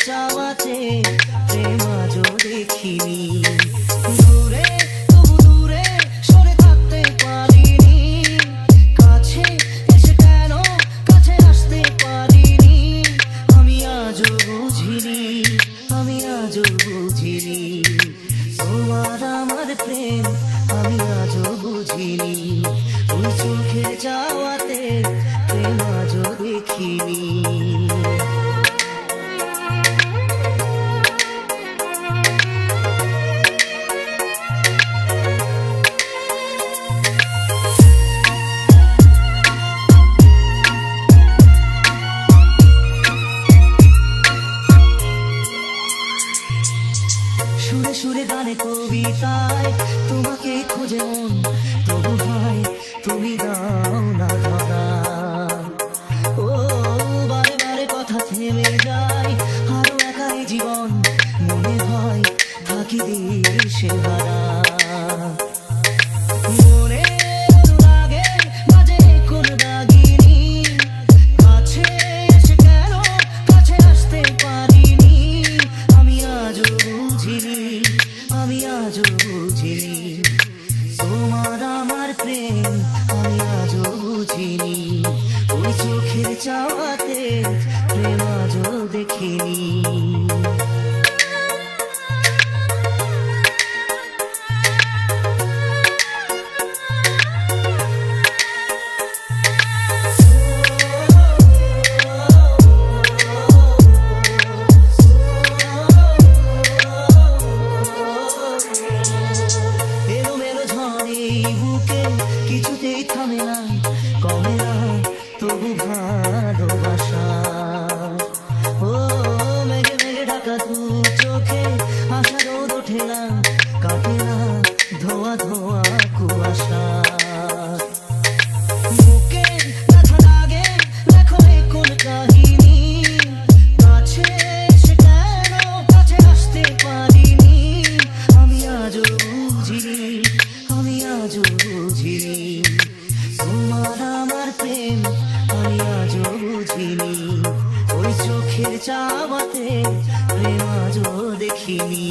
চাওয়াতে প্রেম আজও দেখিনি। দূরে তবু দূরে সরে থাকতে পারিনি, কাছে এসে কেন কাছে আসতে পারিনি। আমি আজও বুঝিনি, আমি আজও বুঝিনি তোমার আমার প্রেম, আমি আজও বুঝিনি। ওই চোখের চাওয়াতে প্রেম আজও দেখিনি। সুরে সুরে গানে কবিতায় তোমাকে খোঁজে মন, তবু ভাই তুমি দাও না ধরা। ও বারে বারে কথা থেমে যায়, আরো একাই জীবন মনে হয় থাকি দিশে হারা। মনে লাগে মাঝে কোন দাগিনী, কাছে এসে কেন কাছে আসতে পারিনি। আমি আজও বুঝিনি, আমি আজও বুঝিনি তোমার আমার প্রেম, আমি আজও বুঝিনি। ওই চোখের চাওয়াতে প্রেম আজও দেখিনি। কিছুতেই থামে না, কমে না তবু ভালোবাসা। ও মেঘে মেঘে ঢাকা দু চোখে আশা রোদ ওঠে না, কাটে না ধোয়া ধোয়া কুয়াশা। বুকে ব্যথা লাগে লেখো কোন কাহিনী, কাছে এসে কেন কাছে আসতে পারিনি। আমি আজও বুঝিনি, আমি আজও বুঝিনি তোমার আমার প্রেম, আমি আজও বুঝিনি। ওই চোখের চাওয়াতে প্রেম আজও দেখিনি।